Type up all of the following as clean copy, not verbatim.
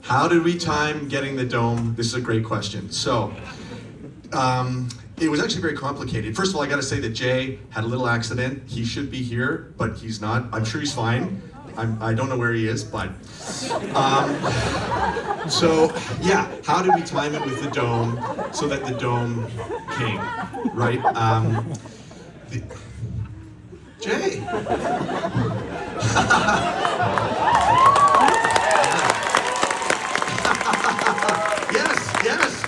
How did we time getting the dome? This is a great question. So, it was actually very complicated. First of all, I got to say that Jay had a little accident. He should be here, but he's not. I'm sure he's fine. I don't know where he is, but... so, yeah, how did we time it with the dome so that the dome came, right? Jay! Yes,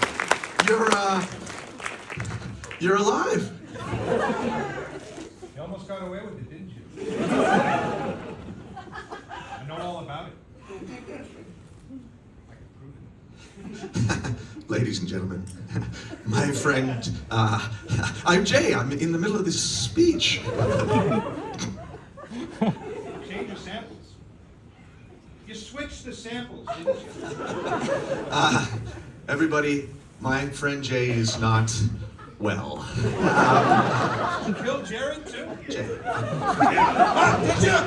you're alive. You almost got away with it, didn't you? I know all about it. I can prove it. Ladies and gentlemen, my friend, I'm Jay. I'm in the middle of this speech. Change your samples. You switched the samples, didn't you? Everybody, my friend Jay is not well. You killed Jared too? Jay. Did you?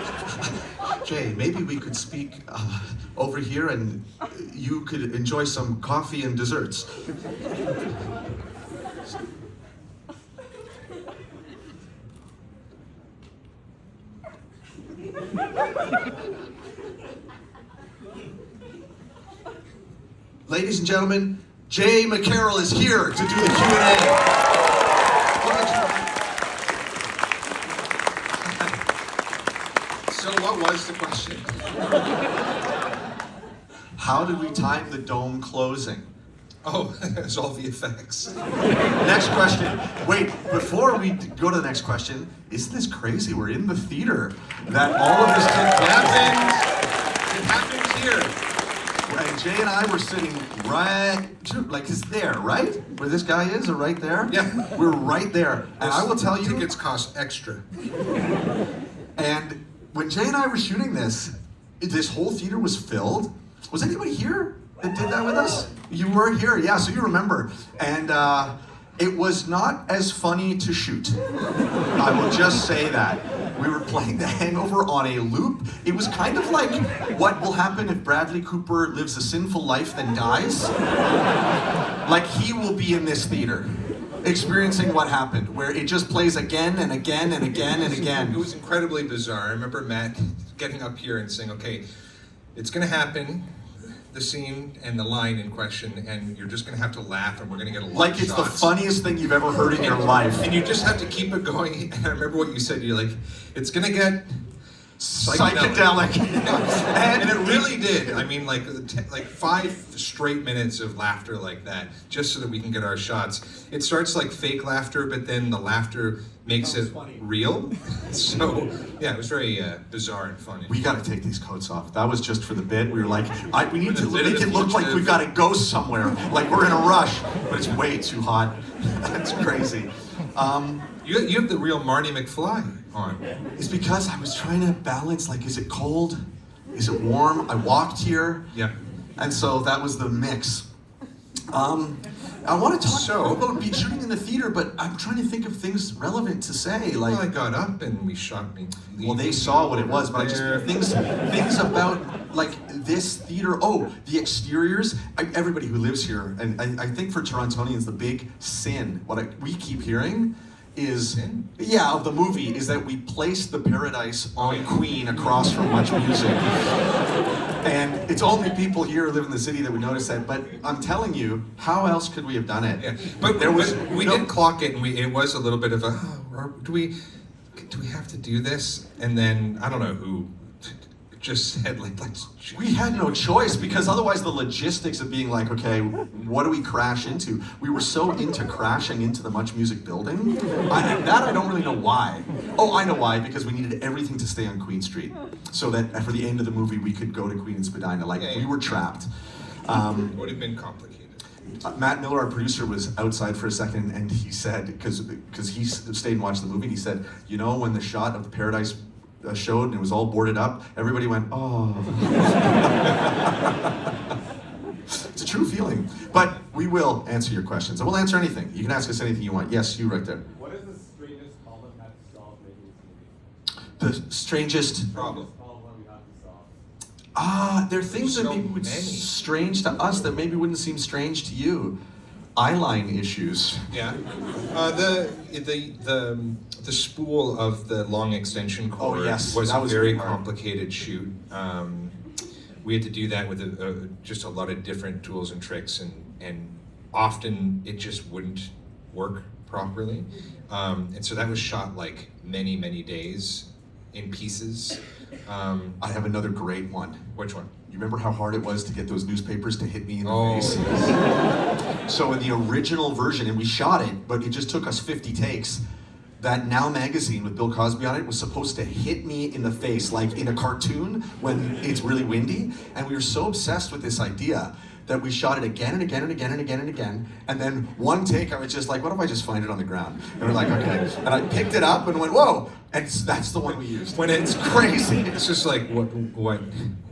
Jay, maybe we could speak over here and you could enjoy some coffee and desserts. Ladies and gentlemen, Jay McCarrol is here to do the Q&A. So what was the question? How did we time the dome closing? Oh, it's all the effects. Next question. Wait, before we go to the next question, isn't this crazy? We're in the theater. That all of this happens here. And Jay and I were sitting right, like it's there, right? Where this guy is, or right there? Yeah. We're right there. And I will tell you... Tickets cost extra. And when Jay and I were shooting this whole theater was filled. Was anybody here that did that with us? You were here, yeah, so you remember. And it was not as funny to shoot. I will just say that. We were playing The Hangover on a loop. It was kind of like what will happen if Bradley Cooper lives a sinful life then dies. Like he will be in this theater, experiencing what happened, where it just plays again and again and again and again. It was incredibly bizarre. I remember Matt getting up here and saying, okay, it's gonna happen, the scene and the line in question, and you're just gonna have to laugh and we're gonna get a lot like of it's shots. the funniest thing you've ever heard in your life. And you just have to keep it going. And I remember what you said, you're like, it's gonna get psychedelic. and it really did. I mean, like 5 straight minutes of laughter like that, just so that we can get our shots. It starts like fake laughter, but then the laughter makes it real. So, yeah, it was very bizarre and funny. We got to take these coats off. That was just for the bit. We were like, we need to With a make bit it of look like fugitive. we've got to go somewhere, like we're in a rush, but it's way too hot. That's crazy. You have the real Marty McFly on. It's because I was trying to balance, like, is it cold? Is it warm? I walked here, Yeah. and so that was the mix. I want to talk about shooting in the theater, but I'm trying to think of things relevant to say. Like, Well, I got up and we shot me. well, they saw what it was, but I just things about like this theater. Oh, the exteriors. Everybody who lives here, and I think for Torontonians, the big sin, we keep hearing, is of the movie is that we placed the Paradise on Queen across from Much Music. And it's only people here who live in the city that would notice that, but I'm telling you, how else could we have done it? Yeah, but we did clock it, and it was a little bit of a, do we have to do this? And then I don't know who just said let's. We had no choice because otherwise the logistics of being like, okay, what do we crash into? We were so into crashing into the Much Music building. I don't really know why. Oh, I know why, because we needed everything to stay on Queen Street. So that for the end of the movie, we could go to Queen and Spadina. We were trapped. It would have been complicated. Matt Miller, our producer, was outside for a second, and he said, because he stayed and watched the movie, and he said, you know, when the shot of the Paradise showed and it was all boarded up, everybody went, oh. It's a true feeling. But we will answer your questions. And we'll answer anything. You can ask us anything you want. Yes, you right there. What is the strangest problem you had to solve making this movie? The strangest... Problem. Problem we had to solve. There are things that So maybe would many. strange to us that maybe wouldn't seem strange to you. Eyeline issues. Yeah. The spool of the long extension cord yes, was that a was very hard. complicated shoot. We had to do that with just a lot of different tools and tricks, and often it just wouldn't work properly. And so that was shot like many days in pieces. I have another great one. Which one? You remember how hard it was to get those newspapers to hit me in the Oh. face? So in the original version, and we shot it, but it just took us 50 takes, that Now magazine with Bill Cosby on it was supposed to hit me in the face, like in a cartoon when it's really windy. And we were so obsessed with this idea that we shot it again and again and again and again and again. And then one take, I was just like, what if I just find it on the ground? And we're like, okay. And I picked it up and went, whoa. And that's the one we used. When it's Crazy. It's just like what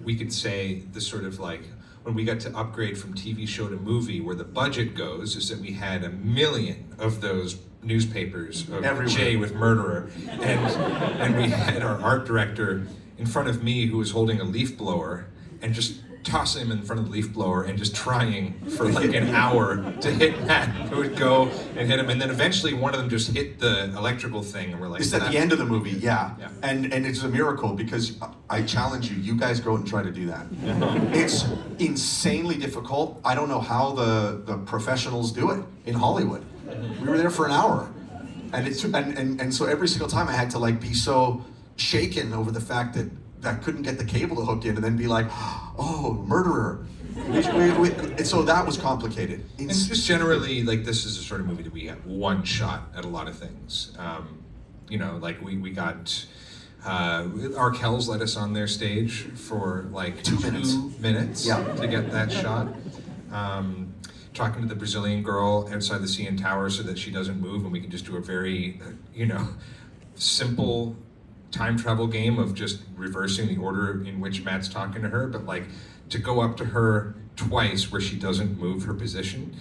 we could say, the sort of like, when we got to upgrade from TV show to movie, where the budget goes, is that we had 1 million of those newspapers of Everywhere. Jay with Murderer, and we had our art director in front of me who was holding a leaf blower and just tossing him in front of the leaf blower and just trying for like an hour to hit Matt, who would go and hit him, and then eventually one of them just hit the electrical thing, and we're like, It's at the end of the movie, yeah. Yeah. And it's a miracle because I challenge you, you guys go out and try to do that. It's insanely difficult. I don't know how the professionals do it in Hollywood. We were there for an hour. And so every single time I had to like be so shaken over the fact that I couldn't get the cable to hook in and then be like, oh, murderer. And so that was complicated. And just generally, like, this is a sort of movie that we have one shot at a lot of things. You know, like we got Arkells let us on their stage for like 2 minutes. 2 minutes Yeah. to get that shot. Talking to the Brazilian girl outside the CN Tower so that she doesn't move, and we can just do a very, simple time travel game of just reversing the order in which Matt's talking to her, but like to go up to her twice where she doesn't move her position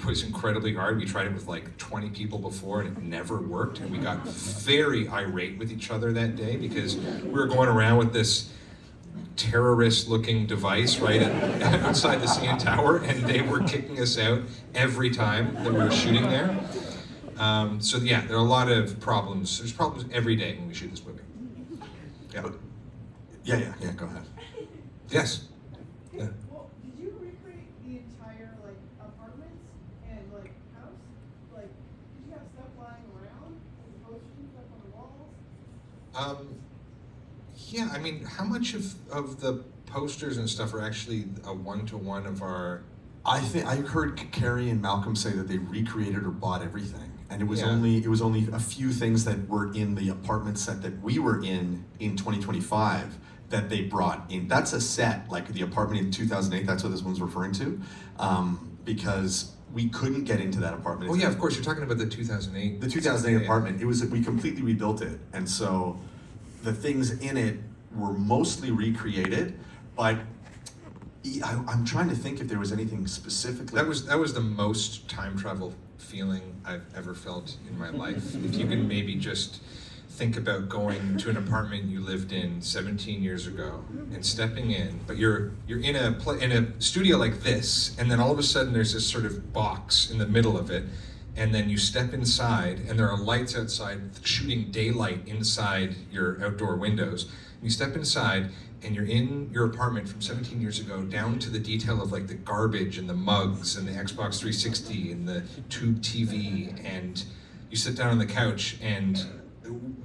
was incredibly hard. We tried it with like 20 people before and it never worked, and we got very irate with each other that day because we were going around with this terrorist-looking device outside the CN Tower, and they were kicking us out every time that we were shooting there. So yeah, there are a lot of problems. There's problems every day when we shoot this movie. Yeah. Yeah, go ahead. Yes. Yeah. Well, did you recreate the entire like apartments and like house? Like, did you have stuff lying around, like posters up on the walls? Yeah, I mean, how much of the posters and stuff are actually a one-to-one of our... I heard Carrie and Malcolm say that they recreated or bought everything, and it was Yeah. only a few things that were in the apartment set that we were in 2025 that they brought in. That's a set, like the apartment in 2008. That's what this one's referring to, because we couldn't get into that apartment. Oh yeah, of course, you're talking about the 2008... The 2008 Yeah. apartment. We completely rebuilt it, and so the things in it were mostly recreated, but I'm trying to think if there was anything specifically. That was the most time travel feeling I've ever felt in my life. If you can maybe just think about going to an apartment you lived in 17 years ago and stepping in, but you're in a studio like this, and then all of a sudden there's this sort of box in the middle of it, and then you step inside and there are lights outside shooting daylight inside your outdoor windows. You step inside and you're in your apartment from 17 years ago, down to the detail of like the garbage and the mugs and the Xbox 360 and the tube TV, and you sit down on the couch, and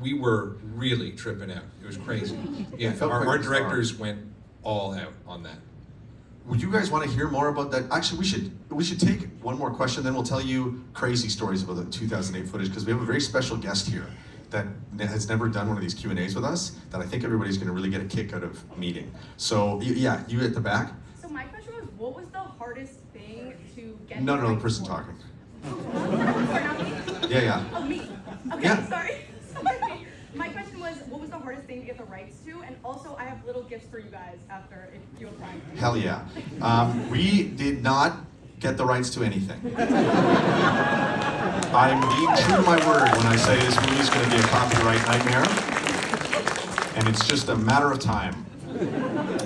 we were really tripping out. It was crazy. Yeah, felt our quite directors went all out on that. Would you guys want to hear more about that? Actually, we should take one more question, then we'll tell you crazy stories about the 2008 footage, because we have a very special guest here that has never done one of these Q&As with us that I think everybody's going to really get a kick out of meeting. So yeah, you at the back? So my question was, what was the hardest thing to get? No, the the rights person for? talking. Sorry, not me? Yeah. Oh, me. Okay, Yeah. sorry. My question was, what was the hardest thing to get the rights to? And also, I have little gifts for you guys after, if you have time. Hell yeah. We did not get the rights to anything. I'm being true to my word when I say this movie's going to be a copyright nightmare, and it's just a matter of time.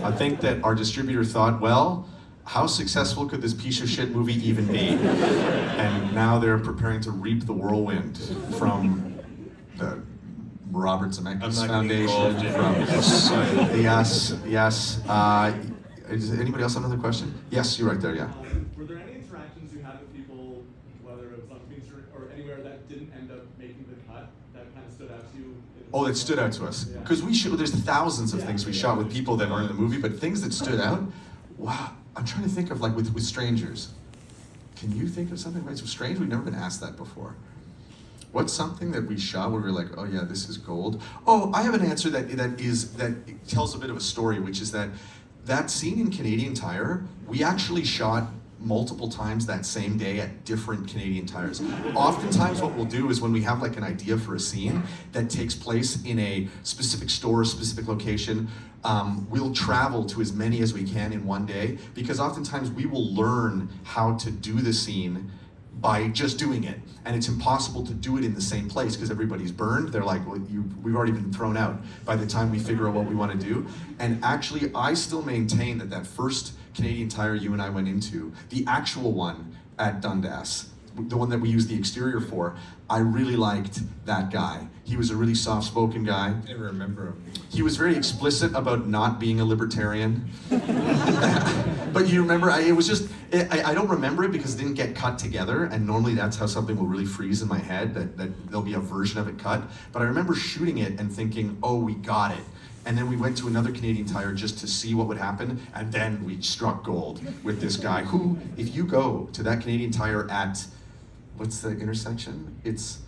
I think that our distributor thought, well, how successful could this piece of shit movie even be? And now they're preparing to reap the whirlwind from the Robert Zemeckis I'm not Foundation. getting involved in Yes. Does anybody else have another question? Yes, you're right there, yeah. Were there any interactions you had with people, whether it was on Queen Street or anywhere, that didn't end up making the cut, that kind of stood out to you? Oh, that stood out to us. Because there's thousands of things we shot with people that aren't in the movie, but things that stood out, wow. I'm trying to think of like with strangers. Can you think of something right? So strange, we've never been asked that before. What's something that we shot where we're like, oh yeah, this is gold? Oh, I have an answer that tells a bit of a story, which is that scene in Canadian Tire, we actually shot multiple times that same day at different Canadian Tires. Oftentimes what we'll do is when we have like an idea for a scene that takes place in a specific store, specific location, we'll travel to as many as we can in one day, because oftentimes we will learn how to do the scene by just doing it. And it's impossible to do it in the same place because everybody's burned. They're like, well, we've already been thrown out by the time we figure out what we want to do. And actually, I still maintain that first Canadian Tire you and I went into, the actual one at Dundas, the one that we used the exterior for, I really liked that guy. He was a really soft-spoken guy. I didn't remember him. He was very explicit about not being a libertarian. But you remember, I don't remember it because it didn't get cut together, and normally that's how something will really freeze in my head, that there'll be a version of it cut. But I remember shooting it and thinking, oh, we got it. And then we went to another Canadian Tire just to see what would happen, and then we struck gold with this guy who, if you go to that Canadian Tire at, what's the intersection? It's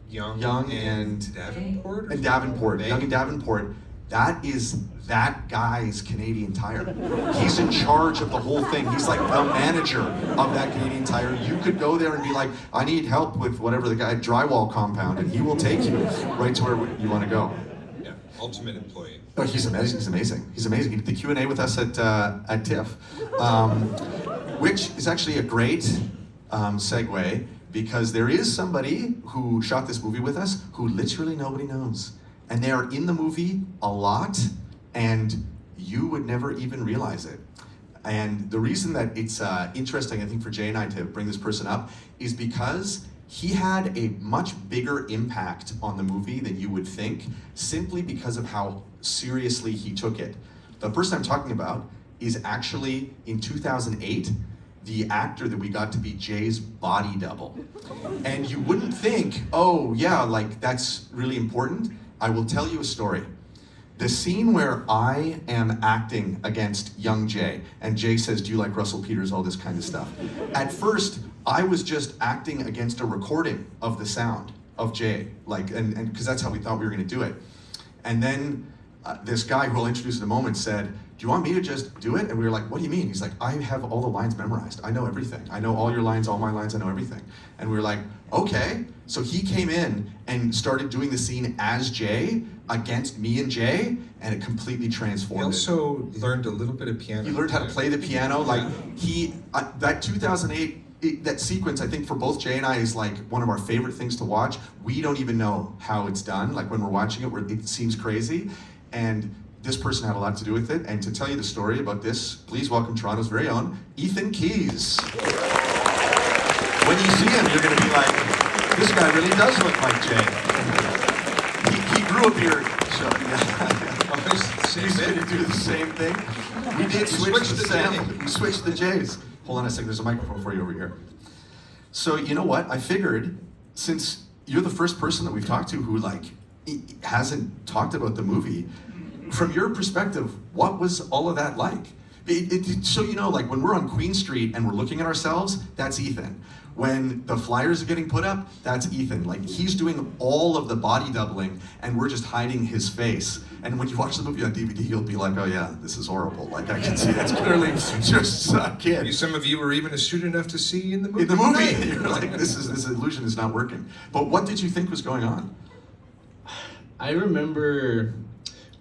Young and Davenport? And Davenport, Young and Davenport. That is that guy's Canadian Tire. He's in charge of the whole thing. He's like the manager of that Canadian Tire. You could go there and be like, I need help with whatever the guy, drywall compound, and he will take you right to where you want to go. Yeah, ultimate employee. Oh, he's amazing. He's amazing. He did the Q&A with us at TIFF, which is actually a great segue, because there is somebody who shot this movie with us who literally nobody knows. And they are in the movie a lot, and you would never even realize it. And the reason that it's interesting, I think, for Jay and I to bring this person up is because he had a much bigger impact on the movie than you would think, simply because of how seriously he took it. The person I'm talking about is actually, in 2008, the actor that we got to be Jay's body double. And you wouldn't think, oh yeah, like that's really important. I will tell you a story. The scene where I am acting against young Jay, and Jay says, do you like Russell Peters, all this kind of stuff. At first, I was just acting against a recording of the sound of Jay, like, and because that's how we thought we were gonna do it. And then this guy who I'll introduce in a moment said, do you want me to just do it? And we were like, what do you mean? He's like, I have all the lines memorized. I know everything. I know all your lines, all my lines, I know everything. And we were like, okay. So he came in and started doing the scene as Jay against me and Jay, and it completely transformed. He also learned a little bit of piano. He learned how to play the piano. Like that 2008, that sequence, I think for both Jay and I is like one of our favorite things to watch. We don't even know how it's done. Like when we're watching it, it seems crazy. And this person had a lot to do with it. And to tell you the story about this, please welcome Toronto's very own Ethan Keys. When you see him, you're gonna be like, this guy really does look like Jay. He grew up here, so yeah. He's gonna do the same thing. We did switch the sound. We switched the J's. Hold on a second, there's a microphone for you over here. So you know what? I figured, since you're the first person that we've talked to who like hasn't talked about the movie, from your perspective, what was all of that like? So you know, like when we're on Queen Street and we're looking at ourselves, that's Ethan. When the flyers are getting put up, that's Ethan. Like he's doing all of the body doubling and we're just hiding his face. And when you watch the movie on DVD, you'll be like, oh yeah, this is horrible. Like I can see that's clearly just a kid. Some of you were even astute enough to see in the movie. In the movie, you're like, this illusion is not working. But what did you think was going on? I remember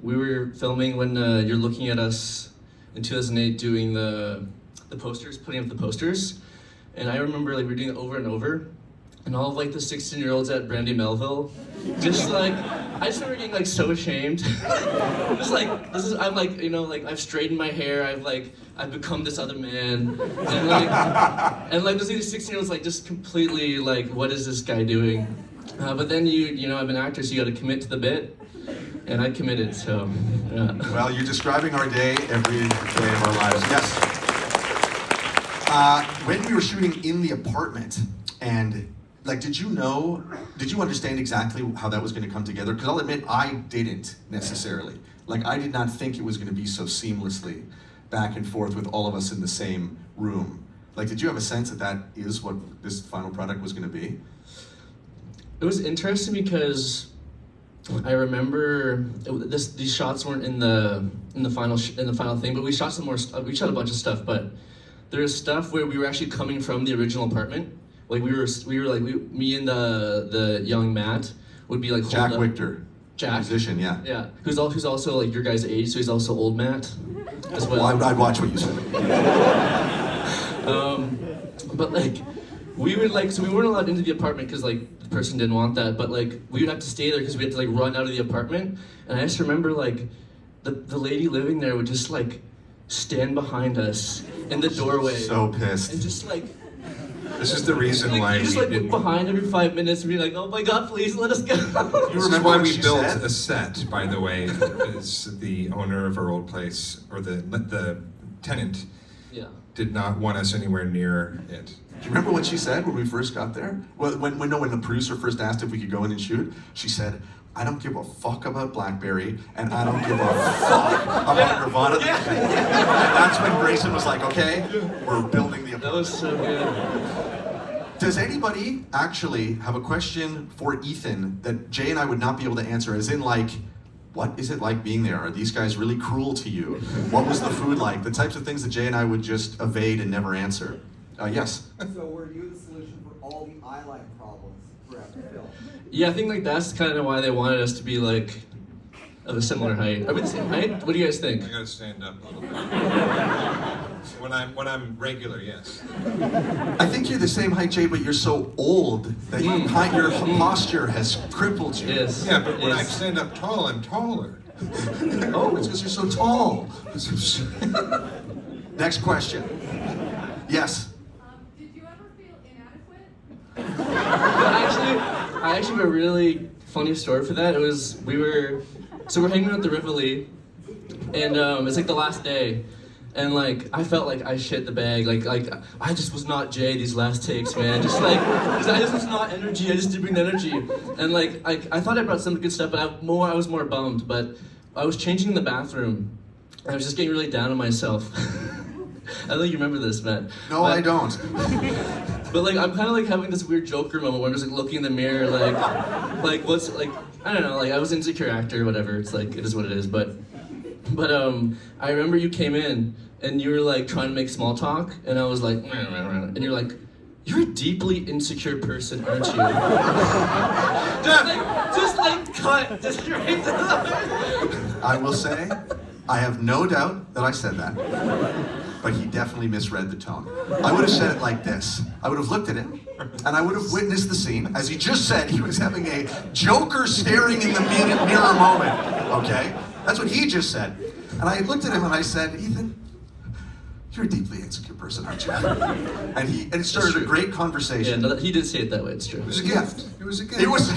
we were filming when you're looking at us in 2008 doing the posters, putting up the posters. And I remember like we were doing it over and over. and all of like the 16-year-olds at Brandy Melville, just like, I just remember getting like so ashamed. Just like, I'm like, like I've straightened my hair, I've become this other man, and like these 16-year-olds like just completely like, what is this guy doing? But then I'm an actor, so you got to commit to the bit, and I committed. So, yeah. Well, you're describing our day every day of our lives. Yes. When we were shooting in the apartment, and like, did you understand exactly how that was going to come together? Because I'll admit, I didn't necessarily. Like, I did not think it was going to be so seamlessly back and forth with all of us in the same room. Like, did you have a sense that is what this final product was going to be? It was interesting because I remember these shots weren't in the final thing, but we shot some more. We shot a bunch of stuff, but there was stuff where we were actually coming from the original apartment. Like me and the young Matt would be like Jack Victor, Jack, musician, yeah. Yeah, who's also like your guys' age, so he's also old Matt as well. I'd watch what you said. But like we would so we weren't allowed into the apartment because like the person didn't want that, but like we would have to stay there because we had to like run out of the apartment. And I just remember like the lady living there would just like stand behind us in the doorway. So pissed. And just like, This is the reason why you just we like look didn't. behind every 5 minutes and be like, oh my God, please let us go. This is remember why what we she built said? a set, by the way, is the owner of our old place, or the tenant, Yeah. did not want us anywhere near it. Do you remember what she said when we first got there? Well, when the producer first asked if we could go in and shoot, she said, I don't give a fuck about Blackberry, and I don't give a fuck about Nirvana. And that's when Grayson was like, okay, we're building the apartment. That was so good. Does anybody actually have a question for Ethan that Jay and I would not be able to answer? As in, like, what is it like being there? Are these guys really cruel to you? What was the food like? The types of things that Jay and I would just evade and never answer. Yes? So were you the solution for all the eyeline problems throughout the film? Yeah, I think like that's kind of why they wanted us to be like of a similar height. Are we the same height? What do you guys think? I gotta stand up a little bit. When I'm regular, yes. I think you're the same height, Jay, but you're so old that your posture has crippled you. Yes. Yeah, but when I Yes. stand up tall, I'm taller. Oh, it's because you're so tall. Next question. Yes. Did you ever feel inadequate? I actually have a really funny story for that. We're hanging out at the Rivoli, and it's like the last day, and like I felt like I shit the bag. Like I just was not Jay these last takes, man. Just like I just was not energy. I just didn't bring energy, and like I thought I brought some good stuff, but I was more bummed. But I was changing in the bathroom, and I was just getting really down on myself. I don't think you remember this, Matt. No, I don't. But like I'm kind of like having this weird Joker moment where I'm just like looking in the mirror, like what's like I don't know, like I was an insecure actor, whatever. It's like it is what it is. But I remember you came in and you were like trying to make small talk, and I was like, and you're like, you're a deeply insecure person, aren't you? just like cut just right to the. I will say, I have no doubt that I said that. But he definitely misread the tone. I would have said it like this. I would have looked at him, and I would have witnessed the scene. As he just said, he was having a Joker staring in the mirror moment, okay? That's what he just said. And I looked at him and I said, Ethan, you're a deeply insecure person, aren't you? And it started a great Yeah, conversation. no, he did say it that way. It's true. It was a gift. It was a gift. It was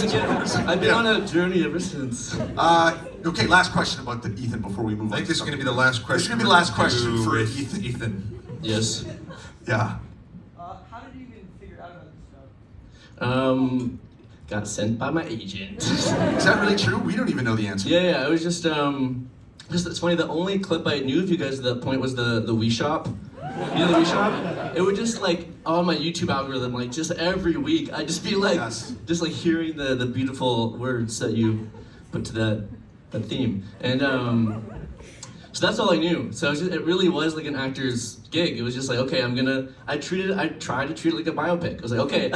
a gift. I've been on a journey ever since. Okay, last question about Ethan before we move on. I think this is going to be the last question. This is going to be the last question for with Ethan. Ethan. Yes. Yeah. How did you even figure out about this stuff? Got sent by my agent. Is that really true? We don't even know the answer. Yeah, it was just it's funny, the only clip I knew of you guys at that point was the Wii Shop. You know the Wii Shop? It would just like, on my YouTube algorithm, like just every week, I'd just be like, Yes. just like hearing the beautiful words that you put to that theme. And so that's all I knew. So it really was like an actor's gig. It was just like, okay, I tried to treat it like a biopic. I was like, okay,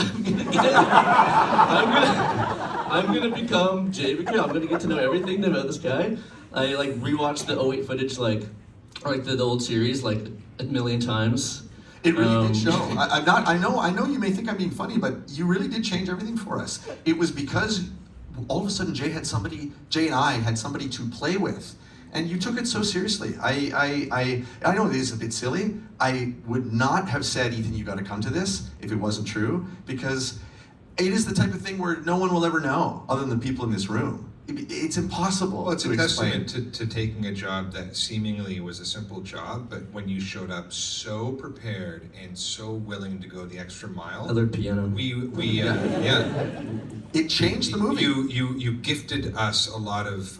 I'm gonna become Jay McCarrol. I'm gonna get to know everything about this guy. I like rewatched the '08 footage, like the old series like a million times. It really did show. I'm not. I know. You may think I'm being funny, but you really did change everything for us. It was because all of a sudden Jay and I had somebody to play with, and you took it so seriously. I know it is a bit silly. I would not have said, Ethan, you got to come to this if it wasn't true, because it is the type of thing where no one will ever know other than the people in this room. It's impossible. Well, it's to a explain. testament to taking a job that seemingly was a simple job, but when you showed up so prepared and so willing to go the extra mile, I learned piano. It changed the movie. You gifted us a lot of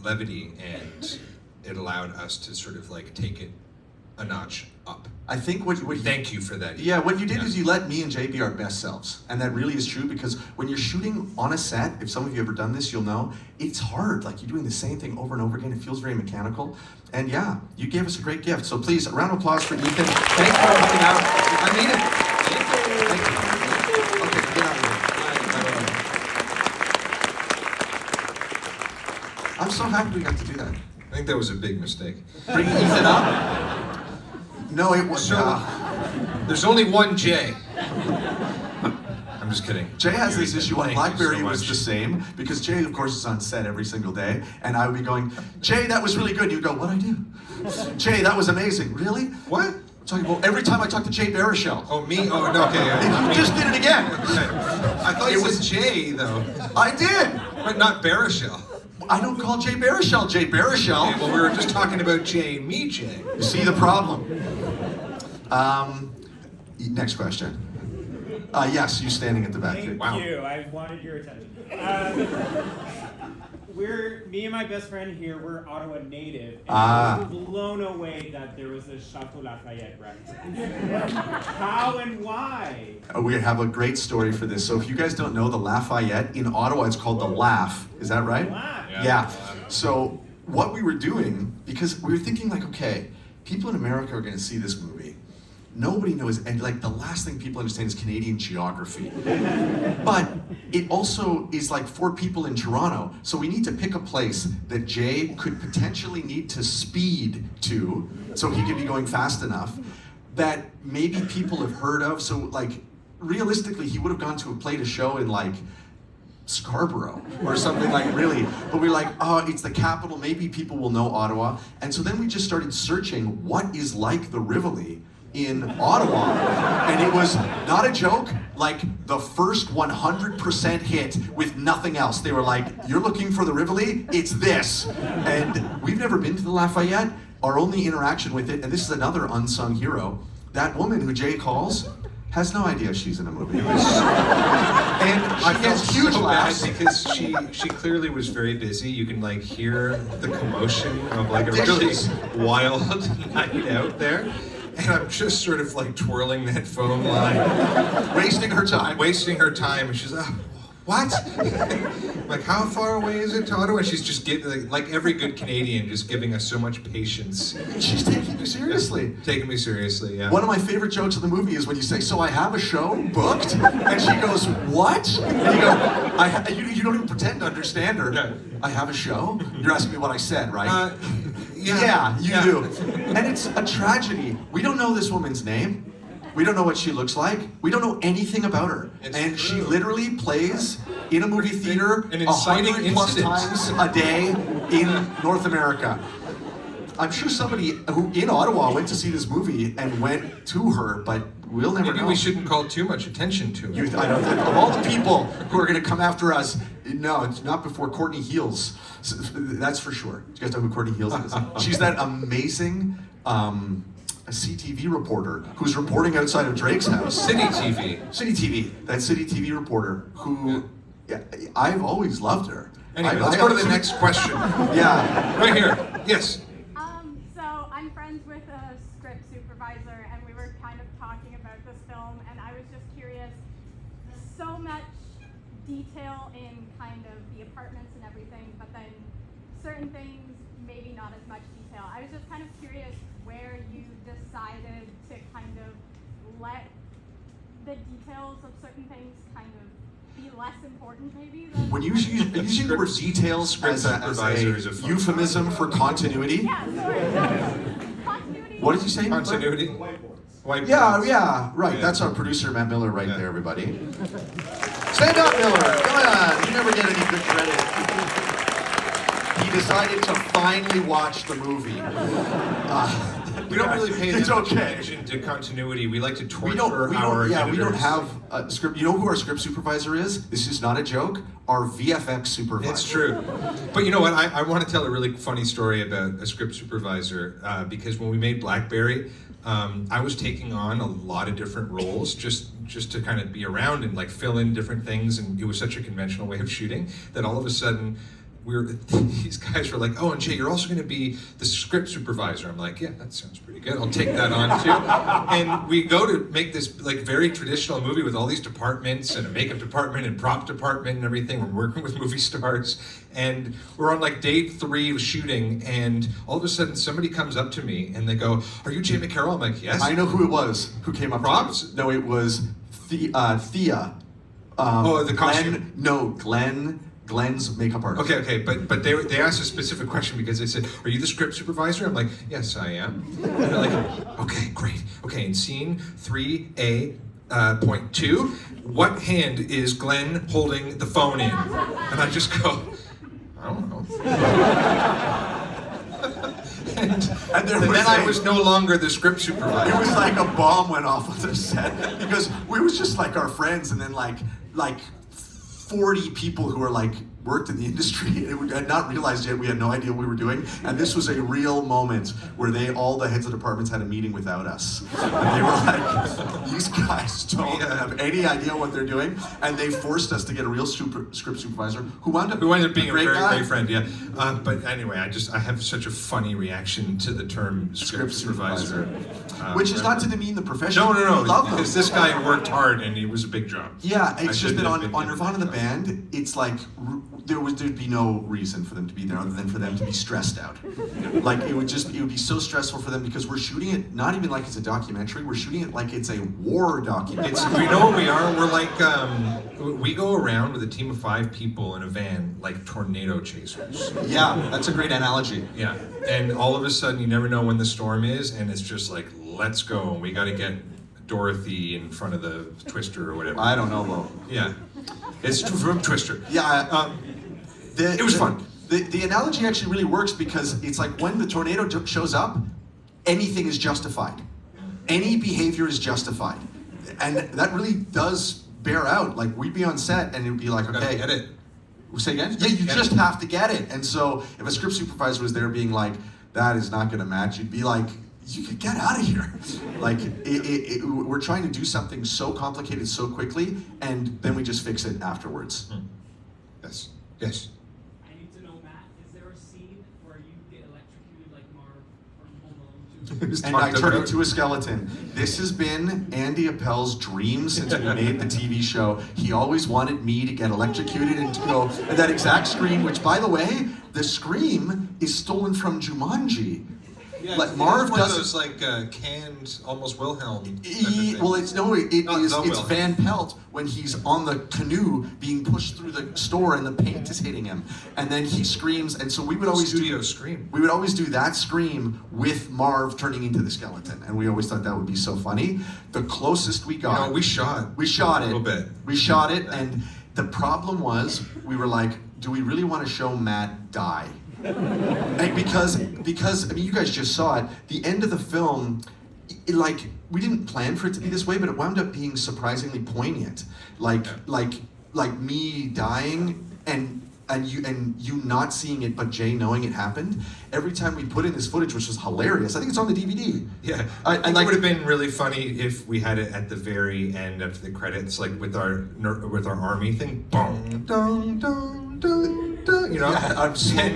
levity, and it allowed us to sort of like take it a notch up. I think what Thank you for that. Yeah, what you did is you let me and Jay be our best selves. And that really is true, because when you're shooting on a set, if some of you ever done this, you'll know, it's hard. Like, you're doing the same thing over and over again. It feels very mechanical. And yeah, you gave us a great gift. So please, a round of applause for Ethan. Thanks for coming out. I mean it. Thank you. Okay, get out of here. I'm so happy we got to do that. I think that was a big mistake. Bring Ethan up? No, it was There's only one Jay. I'm just kidding. Jay has this issue on Thank you BlackBerry so was much. the same, because Jay, of course, is on set every single day, and I would be going, Jay, that was really good. You'd go, what'd I do? Jay, that was amazing. Really? What? Talking about every time I talk to Jay Baruchel. Oh, me? Oh, no, okay. And you just did it again. Okay. I thought It it was- was Jay, though, I did. but not Baruchel. I don't call Jay Baruchel Jay Baruchel. Okay, well, we were just talking about Jay, me, Jay. You see the problem. Next question. Yes, you standing at the back. Thank Wow. you. I wanted your attention. Me and my best friend here, we're Ottawa native, and I was blown away that there was a Chateau Lafayette reference. How and why? We have a great story for this. So if you guys don't know, the Lafayette in Ottawa, it's called the Laugh. Is that right? Laugh. Yeah. So what we were doing, because we were thinking like, okay, people in America are going to see this movie. Nobody knows, and like the last thing people understand is Canadian geography. But it also is like for people in Toronto, so we need to pick a place that Jay could potentially need to speed to, so he could be going fast enough, that maybe people have heard of. So like, realistically, he would have gone to played a show in like Scarborough or something, like really, but we're like, oh, it's the capital, maybe people will know Ottawa. And so then we just started searching what is like the Rivoli in Ottawa, and it was not a joke, like the first 100% hit with nothing else. They were like, you're looking for the Rivoli? It's this. And we've never been to the Lafayette. Our only interaction with it, and this is another unsung hero, that woman who Jay calls has no idea she's in a movie. And I she felt gets huge so bad laughs. because she clearly was very busy. You can like hear the commotion of like a really Dishes. wild night out there. And I'm just sort of like twirling that phone line, Wasting her time. wasting her time. And she's like, what? Like, how far away is it to Ottawa? And she's just getting, like every good Canadian, just giving us so much patience. She's taking you seriously. Taking me seriously, yeah. One of my favorite jokes of the movie is when you say, so I have a show booked? And she goes, what? And you go, you don't even pretend to understand her. Yeah. I have a show? You're asking me what I said, right? Yeah, you do. And it's a tragedy. We don't know this woman's name. We don't know what she looks like. We don't know anything about her. It's and she true. literally plays in a movie theater An inciting 100 plus incident. times a day in North America. I'm sure somebody who in Ottawa went to see this movie and went to her, but we'll never Maybe know. we shouldn't call too much attention to it. I don't think of all the people who are going to come after us. No, it's not before Courtney Heels. So, that's for sure. Do you guys know who Courtney Heels is? She's that amazing CTV reporter who's reporting outside of Drake's house. City TV. City TV. That City TV reporter who, yeah, I've always loved her. Anyway, let's go to the next question. Yeah. Right here. Yes. So I'm friends with a script supervisor, and we were kind of talking about this film, and I was just curious. So much detail in kind of the apartments and everything, but then certain things maybe not as much detail. I was just kind of curious where you decided to kind of let the details of certain things kind of be less important maybe than When you using the word details Script as supervisor is a a fun euphemism for continuity, yeah, sorry. Continuity. what did you say? Continuity. Whiteboards. White Yeah, pants. yeah, right. Yeah. That's our producer, Matt Miller, right Yeah. there, everybody. Stand up, Miller. Come on. You never get any good credit. He decided to finally watch the movie. We don't really pay It's okay. attention to continuity. We like to torture We don't our yeah, we don't editors. have a script. You know who our script supervisor is? This is not a joke. Our VFX supervisor. It's true. But you know what? I want to tell a really funny story about a script supervisor because when we made Blackberry, I was taking on a lot of different roles just to kind of be around and like fill in different things, and it was such a conventional way of shooting that all of a sudden these guys were like, oh, and Jay, you're also going to be the script supervisor. I'm like, yeah, that sounds pretty good. I'll take that on too. And we go to make this like very traditional movie with all these departments and a makeup department and prop department and everything. We're working with movie stars, and we're on like day 3 of shooting, and all of a sudden somebody comes up to me and they go, "Are you Jay McCarrol?" I'm like, "Yes." I know who it was who came up. Props? No, it was Thea. Oh, the costume. Glenn's makeup artist. Okay, but they asked a specific question because they said, "Are you the script supervisor?" I'm like, "Yes, I am." And they're like, "Okay, great. Okay, in scene 3A. Point 2, what hand is Glenn holding the phone in?" And I just go, "I don't know." and then I was no longer the script supervisor. It was like a bomb went off on the set because we was just like our friends, and then like 40 people who are like worked in the industry and we had not realized yet, we had no idea what we were doing, and this was a real moment where all the heads of departments had a meeting without us, and they were like, these guys don't have any idea what they're doing, and they forced us to get a real script supervisor who wound up being a great very guy. great friend, yeah. But anyway, I have such a funny reaction to the term script supervisor. Which is not to demean the profession. No, We love them. because this guy worked hard and it was a big job. Yeah, I it's just shouldn't that have on been Nirvana the band, it's like there'd be no reason for them to be there other than for them to be stressed out. Like it would be so stressful for them because we're shooting it not even like it's a documentary, we're shooting it like it's a war documentary. We know what we are. We're like we go around with a team of 5 people in a van like tornado chasers. Yeah, that's a great analogy. Yeah, and all of a sudden you never know when the storm is, and it's just like, let's go. We got to get Dorothy in front of the Twister or whatever. I don't know though. Yeah, it's from Twister. Yeah, it was fun. The analogy actually really works because it's like when the tornado shows up, anything is justified. Any behavior is justified. And that really does bear out. Like we'd be on set and it would be like, okay. Get it. Say again? Yeah, you just have to get it. And so if a script supervisor was there being like, that is not gonna match, you'd be like, you could get out of here. Like, we're trying to do something so complicated so quickly, and then we just fix it afterwards. Yes. I need to know, Matt, is there a scene where you get electrocuted like Marv from Home Alone 2? And I turn into a skeleton. This has been Andy Appel's dream since we made the TV show. He always wanted me to get electrocuted and to go at that exact scream, which, by the way, the scream is stolen from Jumanji. Yeah, Like Marv one of does those like canned, almost Wilhelm. Well, it's Wilhelm. Van Pelt when he's on the canoe being pushed through the store and the paint is hitting him, and then he screams. And so we would always scream. We would always do that scream with Marv turning into the skeleton, and we always thought that would be so funny. The closest we got, we shot it a little bit. We shot it, and the problem was we were like, do we really want to show Matt die? And because I mean, you guys just saw it. The end of the film, like we didn't plan for it to be this way, but it wound up being surprisingly poignant. Like me dying and you not seeing it, but Jay knowing it happened. Every time we put in this footage, which was hilarious. I think it's on the DVD. Yeah, I think it would have been really funny if we had it at the very end after the credits, like with our army thing. Boom, dun, dun, dun. You know, slow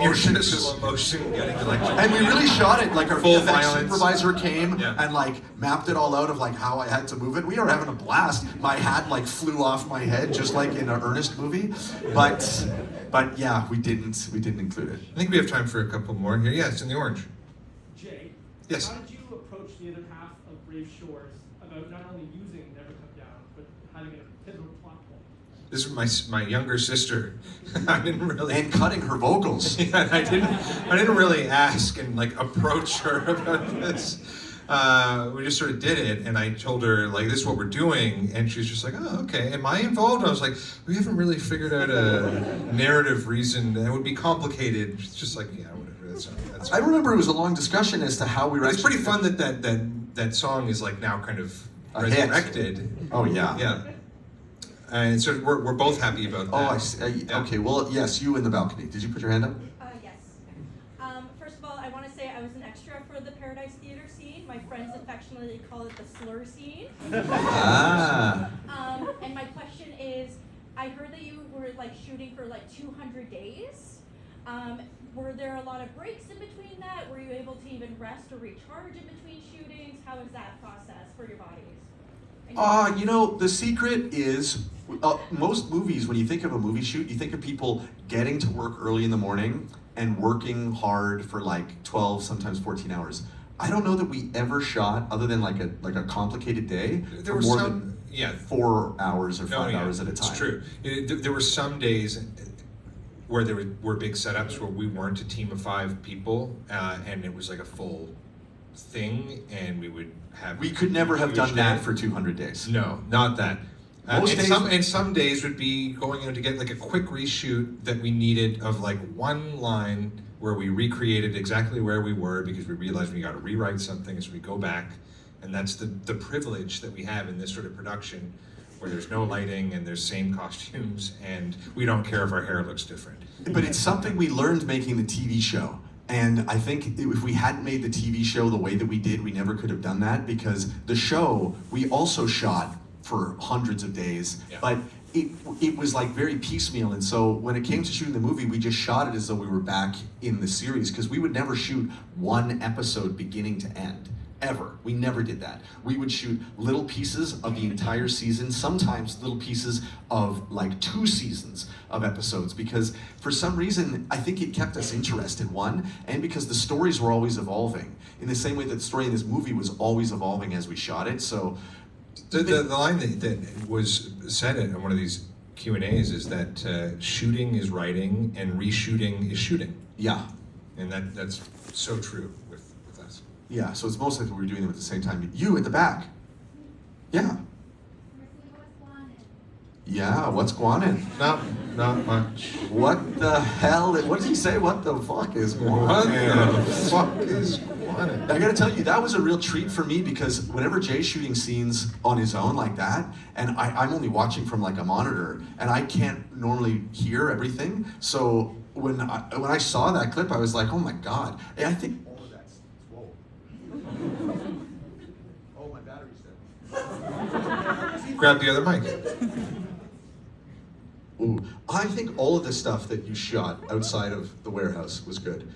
motion getting electrocuted. And we really shot it like our full VFX violence. supervisor came and like mapped it all out of like how I had to move it. We were having a blast. My hat like flew off my head just like in an Ernest movie, but yeah, we didn't include it. I think we have time for a couple more here. Yeah, it's in the orange. Jay, yes. How did you approach the other half of Brave Shores about not only using Never Cut Down, but having a pivotal plot point? This is my younger sister. I didn't really and cutting her vocals. Yeah, I didn't really ask and like approach her about this. we just sort of did it, and I told her, like, this is what we're doing, and she was just like, oh, okay. Am I involved? I was like, we haven't really figured out a narrative reason. It would be complicated. She's just like, yeah, whatever. That's I remember it was a long discussion as to how we were. It's pretty actually- fun that song is like now kind of A hit. resurrected. Oh yeah. Yeah. And so we're both happy about that. Oh, I see. Yeah. Okay. Well, yes, you in the balcony. Did you put your hand up? Yes. First of all, I want to say I was an extra for the Paradise Theater scene. My friends affectionately call it the slur scene. Ah. And my question is, I heard that you were like shooting for like 200 days. Were there a lot of breaks in between that? Were you able to even rest or recharge in between shootings? How was that process for your bodies? You know, the secret is most movies, when you think of a movie shoot, you think of people getting to work early in the morning and working hard for like 12, sometimes 14 hours. I don't know that we ever shot, other than like a complicated day, There for were more some, than 4 hours or 5 hours at a time. It's true. There were some days where there were big setups where we weren't a team of 5 people, and it was like a full thing, and we would have. We could never have huge done that day. for 200 days. No, not that. Most days- and some days would be going out to get like a quick reshoot that we needed of like one line where we recreated exactly where we were because we realized we got to rewrite something, so we go back, and that's the privilege that we have in this sort of production where there's no lighting and there's same costumes and we don't care if our hair looks different. But it's something we learned making the TV show. And I think if we hadn't made the TV show the way that we did, we never could have done that, because the show, we also shot for hundreds of days, Yeah. but it was like very piecemeal. And so when it came to shooting the movie, we just shot it as though we were back in the series, because we would never shoot one episode beginning to end. Ever. We never did that. We would shoot little pieces of the entire season, sometimes little pieces of like 2 seasons of episodes, because for some reason, I think it kept us interested, one, and because the stories were always evolving, in the same way that the story in this movie was always evolving as we shot it. So The line that was said in one of these Q&As is that shooting is writing and reshooting is shooting. yeah. And that's so true with us. Yeah, so it's most likely we were doing them at the same time. You at the back. Yeah. Yeah, what's guanin'? Not much. What the hell? What did he say? What the fuck is What guanin'? the fuck is guanin'? I gotta tell you, that was a real treat for me, because whenever Jay's shooting scenes on his own like that, and I'm only watching from like a monitor, and I can't normally hear everything, so when I saw that clip, I was like, oh my god. And I think all of that's whoa. Oh, my battery's dead. Grab the other mic. Ooh, I think all of the stuff that you shot outside of the warehouse was good.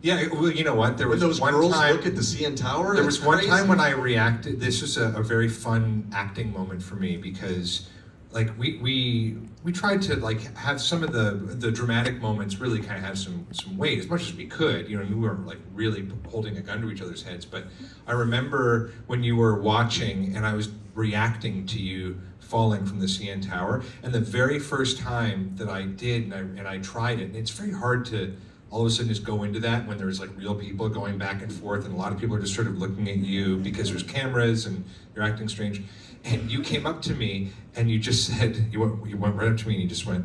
Yeah, well, you know what? There When was those one girls time. look at the CN Tower, There it's was one crazy. time when I reacted. This was a very fun acting moment for me, because, like, we tried to like have some of the dramatic moments really kind of have some weight as much as we could. You know, we weren't like really holding a gun to each other's heads. But I remember when you were watching and I was reacting to you falling from the CN Tower, and the very first time that I did, and I tried it, and it's very hard to all of a sudden just go into that when there's like real people going back and forth, and a lot of people are just sort of looking at you because there's cameras and you're acting strange. And you came up to me and you just said, you went right up to me and you just went,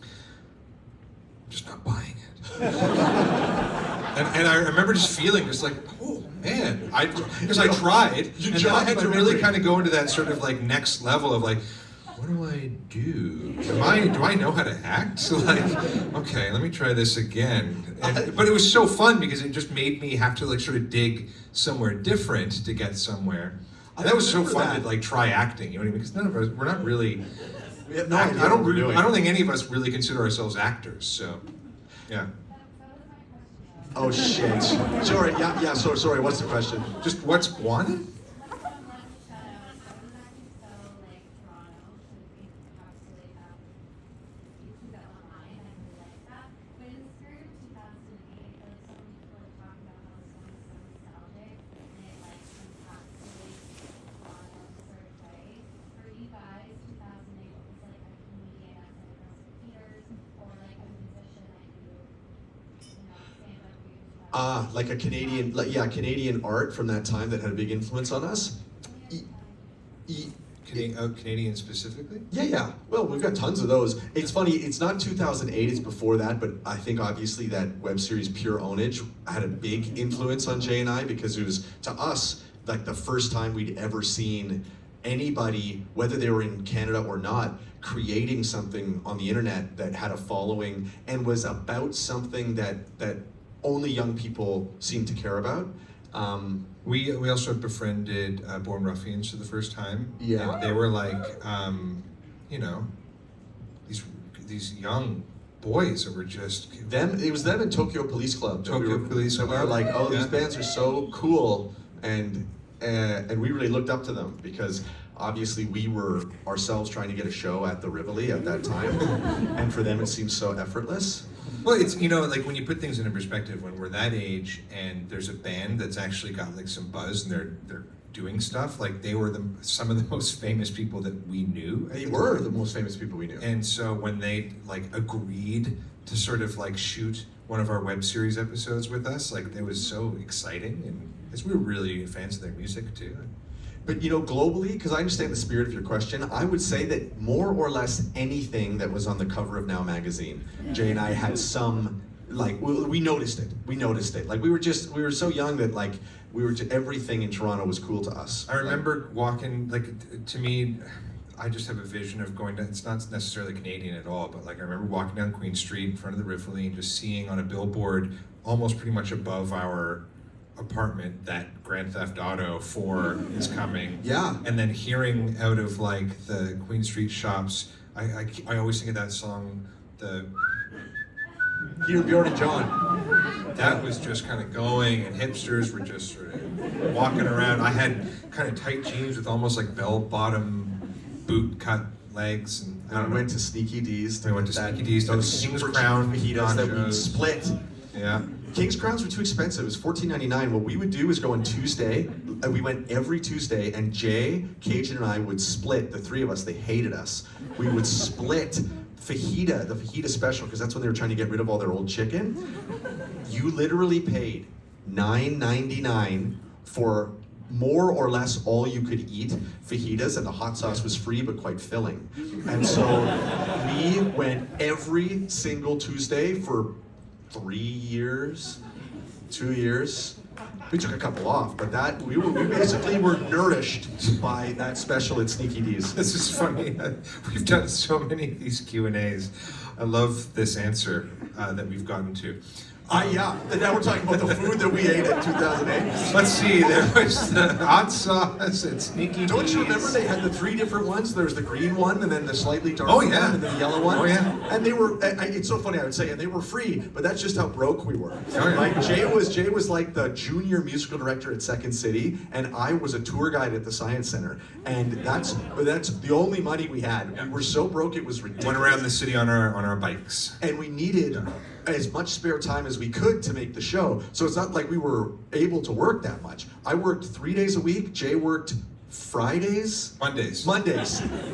I'm just not buying it. and I remember just feeling just like, oh man, because I tried, and then I had to really kind of go into that sort of like next level of like, what do I do? Do I know how to act? So like, okay, let me try this again. But it was so fun because it just made me have to like sort of dig somewhere different to get somewhere. And that was so fun to like try acting, you know what I mean? Because none of us, we're not really. We have no idea what we're doing. I don't think any of us really consider ourselves actors. So, yeah. Oh shit. Sorry, yeah, sorry, what's the question? Just what's guanin'? Like a Canadian, Canadian art from that time that had a big influence on us. Canadian specifically? Yeah. Well, we've got tons of those. It's funny, it's not 2008, it's before that, but I think obviously that web series Pure Ownage had a big influence on Jay and I because it was, to us, like the first time we'd ever seen anybody, whether they were in Canada or not, creating something on the internet that had a following and was about something that only young people seem to care about. We also befriended Born Ruffians for the first time. Yeah. And they were like, these young boys that were just Them. It was them and Tokyo Police Club. Police Club. We were like, oh, these bands are so cool, and we really looked up to them because obviously we were ourselves trying to get a show at the Rivoli at that time, and for them it seems so effortless. Well, it's, like when you put things into perspective, when we're that age and there's a band that's actually got like some buzz and they're doing stuff, like they were some of the most famous people that we knew. They were the most famous people we knew. And so when they like agreed to sort of like shoot one of our web series episodes with us, like it was so exciting, and because we were really fans of their music too. But globally, because I understand the spirit of your question, I would say that more or less anything that was on the cover of Now magazine, Jay and I had some, like, we noticed it. We noticed it. Like, we were so young that, like, everything in Toronto was cool to us. I remember walking, like, to me, I just have a vision of going down, it's not necessarily Canadian at all, but like I remember walking down Queen Street in front of the Rivoli and just seeing on a billboard, almost pretty much above our apartment, that Grand Theft Auto 4 is coming. Yeah. And then hearing out of like the Queen Street shops, I always think of that song, the Peter, Bjorn, and John. That was just kind of going, and hipsters were just sort of walking around. I had kind of tight jeans with almost like bell-bottom boot cut legs, and I don't know. Went to Sneaky D's. We went to Sneaky D's, those King's Crown fajitas that we nachos. split. Yeah. King's Crowns were too expensive. It was $14.99. What we would do is go on Tuesday, and we went every Tuesday, and Jay, Cajun, and I would split, the three of us, they hated us. We would split the fajita special, because that's when they were trying to get rid of all their old chicken. You literally paid $9.99 for more or less all you could eat fajitas, and the hot sauce was free but quite filling. And so we went every single Tuesday for 3 years, 2 years. We took a couple off, but we basically were nourished by that special at Sneaky D's. This is funny. We've done so many of these Q&As. I love this answer that we've gotten to. Yeah. And now we're talking about the food that we ate in 2008. Let's see. There was the hot sauce at Sneaky D's. Don't you remember they had the three different ones? There was the green one, and then the slightly darker one, and then the yellow one. Oh yeah. And they were. It's so funny. I would say, and they were free, but that's just how broke we were. Oh, yeah. Like Jay was like the junior musical director at Second City, and I was a tour guide at the Science Center, and that's the only money we had. Yeah. We were so broke it was ridiculous. Went around the city on our bikes, and we needed as much spare time as we could to make the show. So it's not like we were able to work that much. I worked 3 days a week. Jay worked Fridays? Mondays.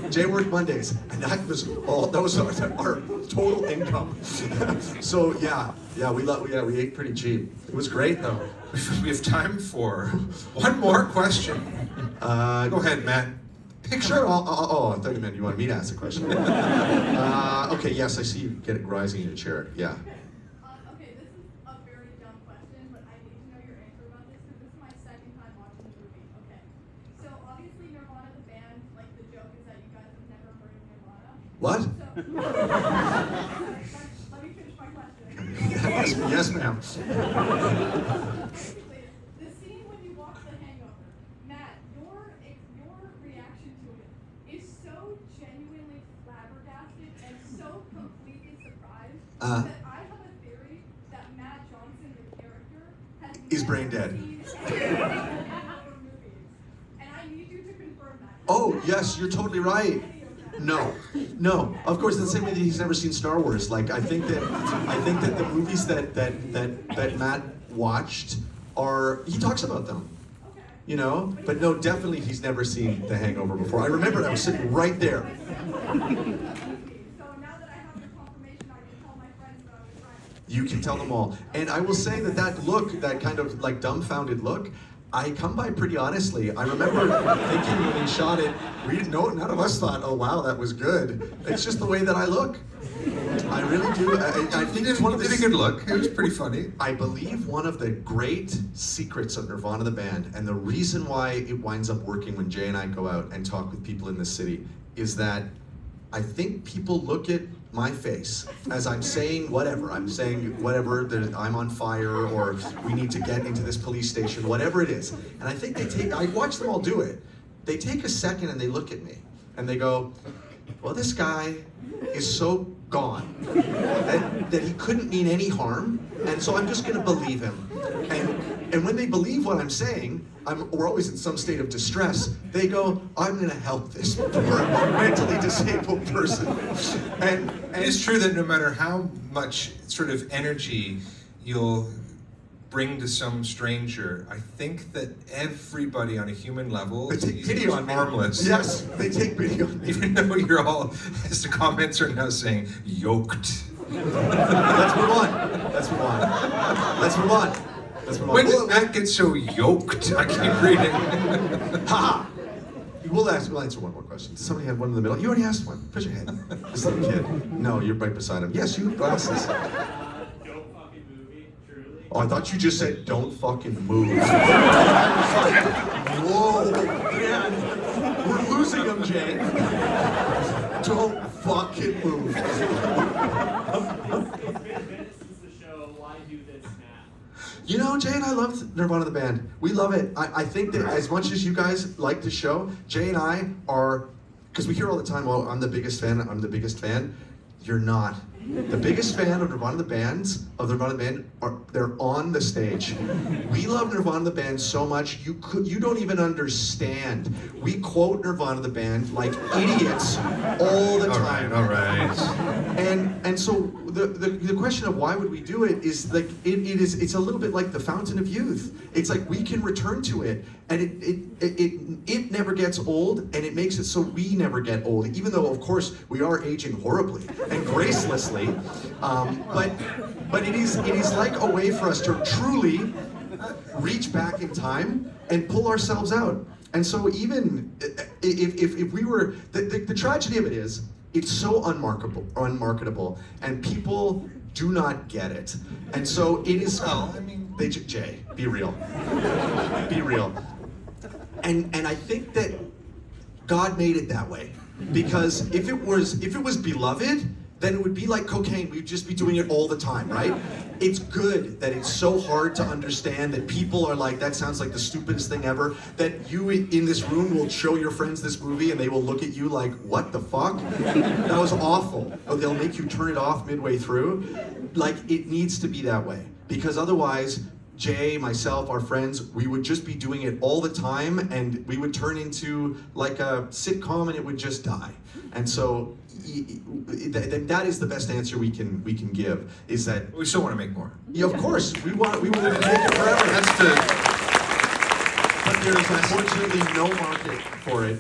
Jay worked Mondays. And that was our total income. So yeah, we ate pretty cheap. It was great though. We have time for one more question. Go ahead, Matt. Sure. I thought you meant you wanted me to ask a question. Okay, yes, I see you get it rising in your chair. Yeah. Okay, this is a very dumb question, but I need to know your answer about this because this is my second time watching the movie. Okay. So obviously Nirvana the band, like the joke is that you guys have never heard of Nirvana. What? Let me finish my question. Yes, ma'am. The scene when you watch The Hangover, Matt, your reaction to it is so genuinely flabbergasted and so completely surprised that I have a theory that Matt Johnson, the character, is brain dead. seen any of the Hangover movies. And I need you to confirm that. Oh, yes, you're totally right. No. Of course, the same way that he's never seen Star Wars. Like, I think that the movies that Matt watched he talks about them. You know? But no, definitely he's never seen The Hangover before. I remember I was sitting right there. So now that I have your confirmation, I can tell my friends that I was right. You can tell them all. And I will say that look, that kind of like dumbfounded look, I come by pretty honestly. I remember thinking when he shot it, none of us thought, oh wow, that was good. It's just the way that I look. I really do. I think it's one of the... Did a good look. It was pretty funny. I believe one of the great secrets of Nirvana the band, and the reason why it winds up working when Jay and I go out and talk with people in the city, is that I think people look at my face as I'm saying whatever. I'm saying whatever, that I'm on fire, or we need to get into this police station, whatever it is. And I think I watch them all do it. They take a second and they look at me and they go, well, this guy is so gone that he couldn't mean any harm, and so I'm just gonna believe him. And when they believe what I'm saying, we're always in some state of distress, they go, I'm gonna help this poor mentally disabled person. And it's true that no matter how much sort of energy you'll bring to some stranger, I think that everybody on a human level they take pity on me. Harmless. Yes, they take pity on me. Even though you're all, as the comments are now saying, yoked. Let's move on. Let's move on. Let's move on. Let's move on. When did Matt get so yoked? I keep reading. Ha! We'll answer one more question. Somebody had one in the middle. You already asked one. Put your hand. This little kid. No, you're right beside him. Yes, you have glasses. Don't fucking movie, truly. Oh, I thought you just said, don't fucking move. Whoa, man. We're losing him, Jay. Don't fucking move. It's been a minute since the show. Why do this now? You know, Jay and I love Nirvana the band. We love it. I think that as much as you guys like the show, Jay and I are, because we hear all the time, well, I'm the biggest fan. You're not. The biggest fan of Nirvana the band, they're on the stage. We love Nirvana the band so much, you don't even understand. We quote Nirvana the band like idiots all the time. All right. And so the question of why would we do it is like it's a little bit like the fountain of youth. It's like we can return to it, and it never gets old, and it makes it so we never get old, even though of course we are aging horribly and gracelessly. But it is like a way for us to truly reach back in time and pull ourselves out. And so even if we were, the tragedy of it is, it's so unmarketable, and people do not get it. And so it is, Well, I mean, Jay, be real. Be real. And I think that God made it that way. Because if it was beloved, then it would be like cocaine. We'd just be doing it all the time, right? It's good that it's so hard to understand that people are like, that sounds like the stupidest thing ever, that you in this room will show your friends this movie and they will look at you like, what the fuck? That was awful. Or they'll make you turn it off midway through. Like, it needs to be that way. Because otherwise, Jay, myself, our friends, we would just be doing it all the time, and we would turn into like a sitcom and it would just die. And so that is the best answer we can give, is that we still want to make more. Yeah, of course, we want to make it forever. That's the. But there's unfortunately no market for it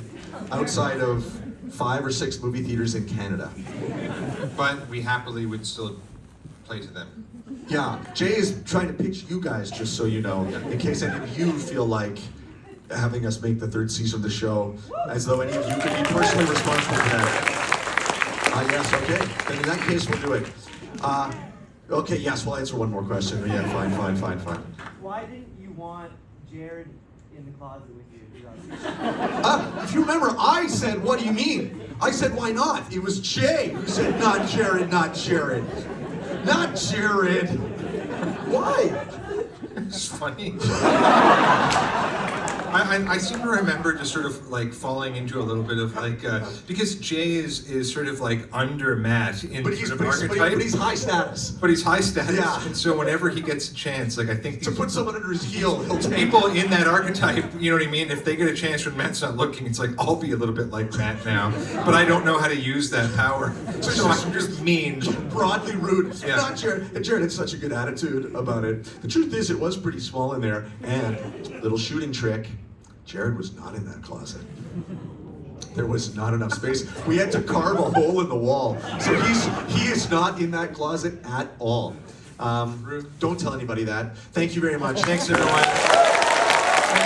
outside of 5 or 6 movie theaters in Canada. But we happily would still play to them. Yeah, Jay is trying to pitch you guys, just so you know, in case any of you feel like having us make the 3rd season of the show, as though any of you could be personally responsible for that. Yes, okay. Then in that case, we'll do it. Okay, yes, we'll answer one more question. Yeah, fine. Why didn't you want Jared in the closet with you? If you remember, I said, what do you mean? I said, why not? It was Jay who said, not Jared. Not Jared. Why? It's funny. I seem to remember just sort of like falling into a little bit of like, because Jay is sort of like under Matt in sort of archetype. But he's high status. But he's high status, yeah. And so whenever he gets a chance, like I think to put someone under his heel, he'll take people in that archetype, you know what I mean? If they get a chance when Matt's not looking, it's like, I'll be a little bit like Matt now, but I don't know how to use that power. So I'm just mean. Broadly rude. Yeah. Not Jared. And Jared had such a good attitude about it. The truth is, it was pretty small in there. And little shooting trick, Jared was not in that closet. There was not enough space. We had to carve a hole in the wall. So he is not in that closet at all. Don't tell anybody that. Thank you very much. Thanks, everyone.